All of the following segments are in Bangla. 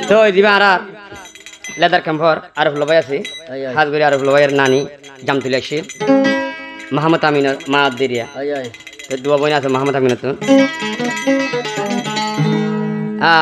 তো দিবা আর লেদার ক্যাম্পর আরফ লবাই আছে হাজগরি আরফ লবাইয়ের নানি জামতুল একশির মাহমুদ আমিনের মা দেরিয়া তো দুয়া বইন আছে মাহমুদ আমিনের তো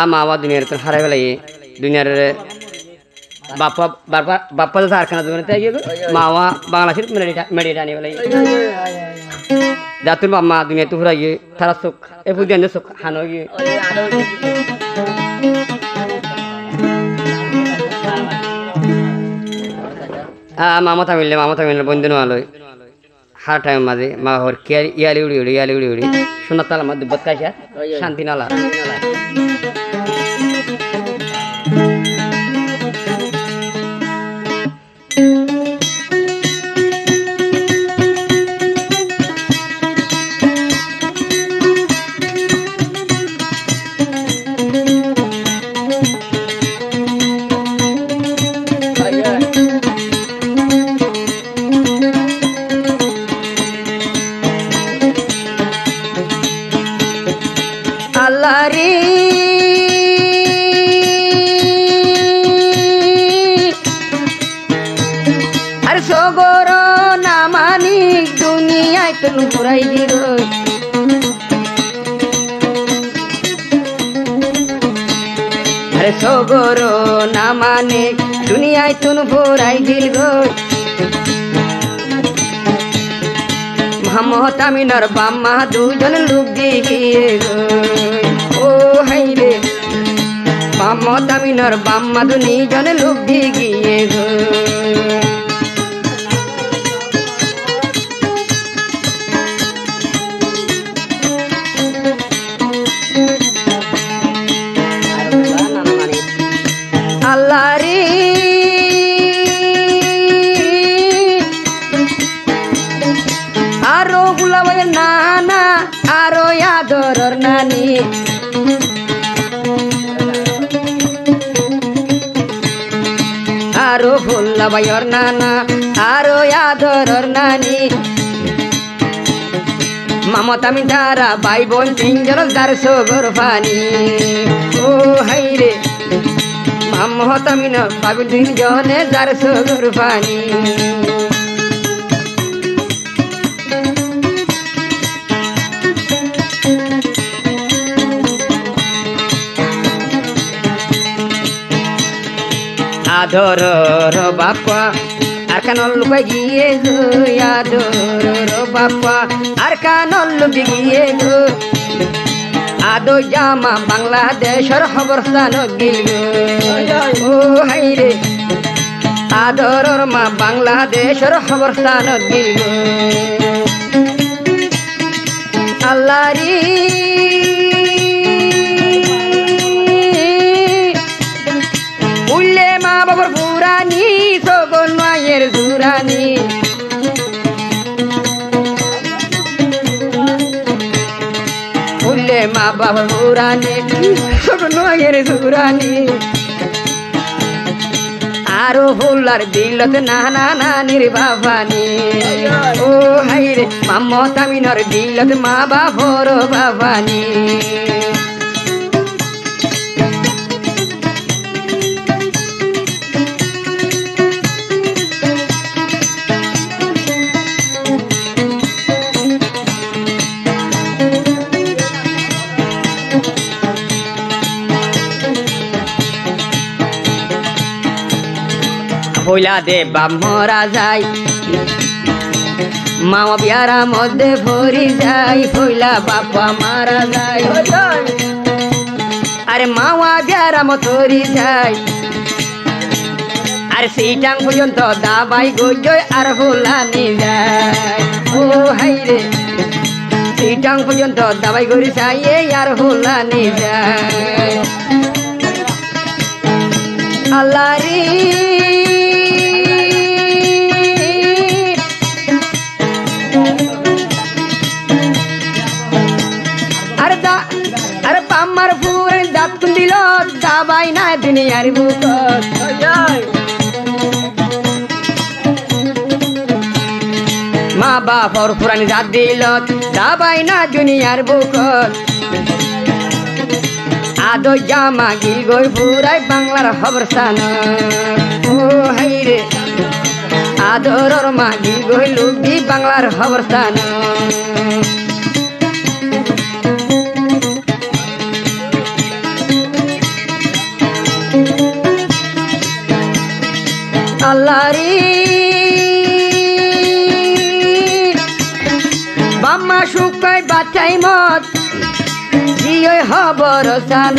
মা বাবা দুনিয়ার তো হারাই ফেলাই দুনিয়ার বাপ্পা বাপ্পা তো আরখানা দোকানে তাই গিয়ে মাওয়া বাংলাদেশের মেডিটা আনি ফেলাই যাতুর বাম্মা দুনিয়া তো ঘুরাই গিয়ে তারা চোখ এ ফুদিয়ান চোখ হানো গিয়ে মামা তামিল বন্ধু নোয়ালয় হার টাইম মাঝে মা হর ইয়ালি উড়ি সোনার তালা মা দুব্বত কাইসা শান্তি নালা আল্লাহরে আর সগর নামানি দুনিয়ায় তুন পুরাই দিল আরে সগর নামানে দুনিয়ায় তুন পুরাই দিল গো মোহাম্মদ আমিনার বাম্মা দুজন লোক দিয়ে ও হাই রে মোহাম্মদ আমিনার বাম্মা দুজন লোক দিয়ে গিয়ে গো আল্লাহ রে আরো গুলাবের নানা আরো আদরর নানি আরো ভুল্লাবাইর নানা আরো আদরর নানি মামত আমি তারা ভাই বোন তিনজন যার সগর ফানি ও হাই রে মামত আমি না ভাবি তিনজনে যার সগর ফানি আদর বাপ্পা আর কানল লুকাই গিয়ে গো আদর বাপ্পা আর কানল লুকি গিয়ে গো আদো জামা বাংলাদেশের খবর স্থান গিল ও হাই রে আদরর মা বাংলাদেশের খবর স্থান গিল আল্লাহ রে মা বাবার পুরানি সগন মায়ের জুরানি বললে মা বাবার পুরানি সগন মায়ের জুরানি আরো ভুলার দিলত নানা নানির বাবানি ও হাই রে মাম্মত আমিনার দিলত মা বাবার বাবানি পয়লা দে বাপ মরা যায় মামা বিয়ারা মধ্যে ভরি যায় পয়লা বাপা মারা যায় আরে মামা বিয়ারা মতরি যায় আর সেইটাং পর্যন্ত দাবাই গজয় আর ভোলানি যায় ও হাই রে সেইটাং পর্যন্ত দাবাই গরি যায় আর ভোলানি যায় আল্লাহ রে আরে পাম্মার ফুরে দাঁত দিল দাবাই না দুনিয়ার বুক মা বাপ বাপর পুরানি জাত দিল দাবাই না দুনিয়ার বুকত আদো জামা গিল গই পুরাই বাংলার খবর সান ও হাইরে আদরর মা গিল গই লুবি বাংলার খবর সান আল্লাহরি বাম্মা শুকাই বাচ্চাই মত জিয়ই খবর সান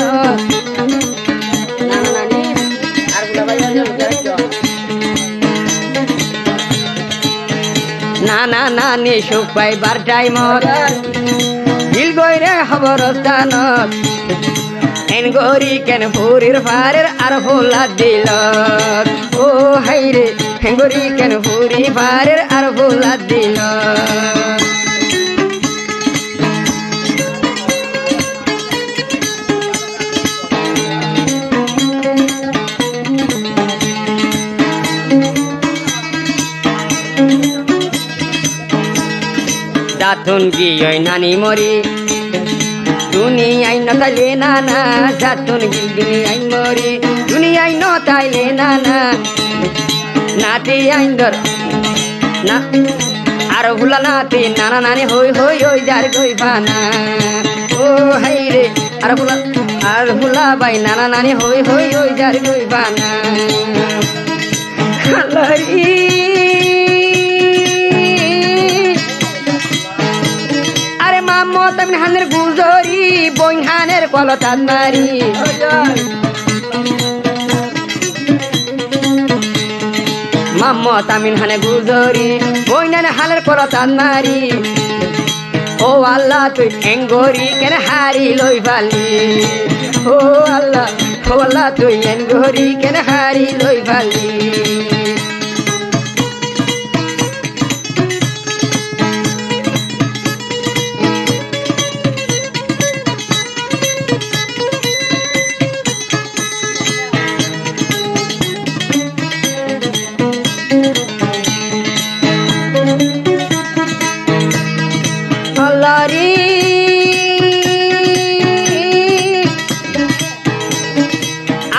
নানা নানি শুকাই বারটাই মত গিল গই রে খবর সান এন গরি কেন পুরীর ফারের আর ভোলা দিল ও হাইরে হেঙ্গরি কেন পুরি ফারের আর ভোলা দিল দাতুন কি ওই নানি মরি দুনিয়ায় ন তাইলে নানা যাতুন গিল দুনিয়ায় মরি দুনিয়ায় ন তাইলে নানা নাতি আইন্দর না আর ভুলা নাতি নানা নানি হই হই ওই যার গই বানা ও হাইরে আর ভুলা বাই নানা নানি হই হই ওই যার গই বানা আল্লাহরি তামিন হানের গুজরি বইন হানের কলতান মারি মাম্মা তামিন হানে গুজরি বইনান হানের কলতান মারি ও আল্লাহ তুই এঙ্গরি কেন হারি লই ফালি ও আল্লাহ তুই এঙ্গরি কেন হারি লই ফালি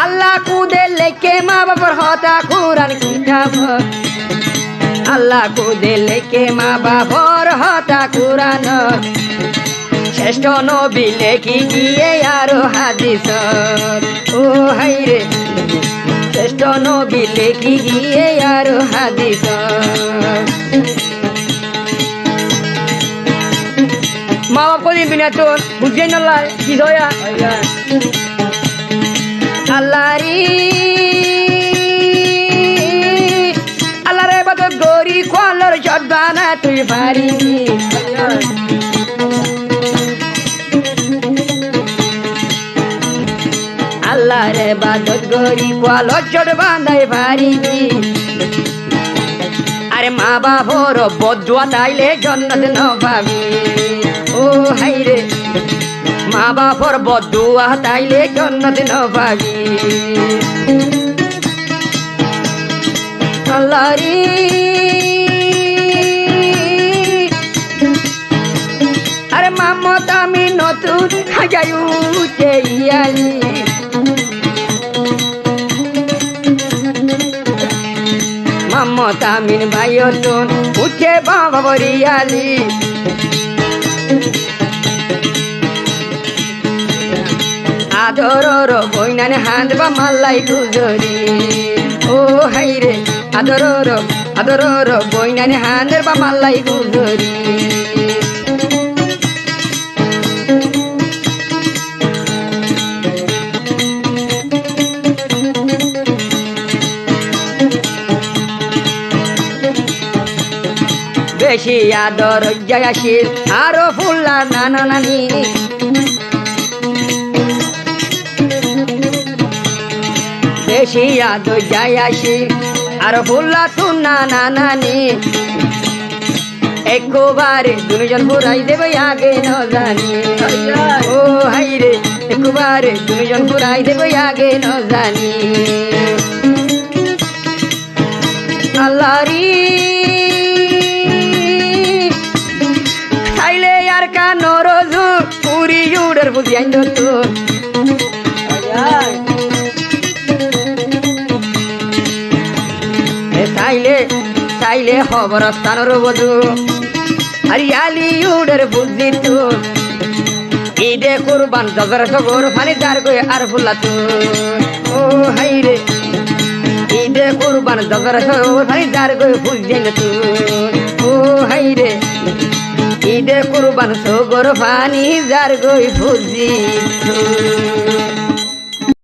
আল্লাহ কুদে লেকে মা বাবার হতা কুরান কিতাব আল্লাহ কুদে লেকে মা বাবার হতা কুরান শ্রেষ্ঠ নবী লেখি গিয়ে আরো হাদিস ও হাইরে শ্রেষ্ঠ নবী লেখি গিয়ে আরো হাদিস মা বাপ কদিন বিনা তোর বুঝে নলাই কি দয়া আল্লাহরি আল্লাহ রে বাদ গরি কোয়ালর জর্দানা তুই পারিবি আল্লাহ রে বাদ গরি কোয়ালর জর্দানাই পারিবি আরে মা বাবার বদুয়া তাইলে জন্নত ন পাবি ও হাইরে মা বাপর বদুয়া তাইলে জন্নত ন পাবি আল্লাহরি আরে মামত আমি নতুন হাজায়ু চেয়ালি মামত আমিন ভাইয়তন উঠে বাবা বরিয়ালি আদরর বইনানে হাঁদবা মাল্লাই গুজরি ও হাইরে আদরর বইনানে হাঁদবা মাল্লাই গুজরি বেশি আদর জয়াশীল আরো ফুল্লা নানা নানি বেশি আদর জয়াশীল আরো ফুল্লা তু নানা নানি একবারে দুজন পুরাই দেবে আগে ন জানি ও হাইরে একবারে দুজন পুরাই দেবে আগে ন জানি আল্লাহরি বুঝি আইন তো চাইলে চাইলে খবর স্থানের বধু হরিয়ালি উড়ের বুঝি তো ঈদে কুরবান জগর সগর ফানি যার গয়ে আর ফুলা তো ও হাই রে ঈদে কুরবান জগর সগর ফানি যার গয়ে ফুল দেন তো ও হাই রে ঈদে কুরবান সগর ফানি যার গয়ে ফুল দি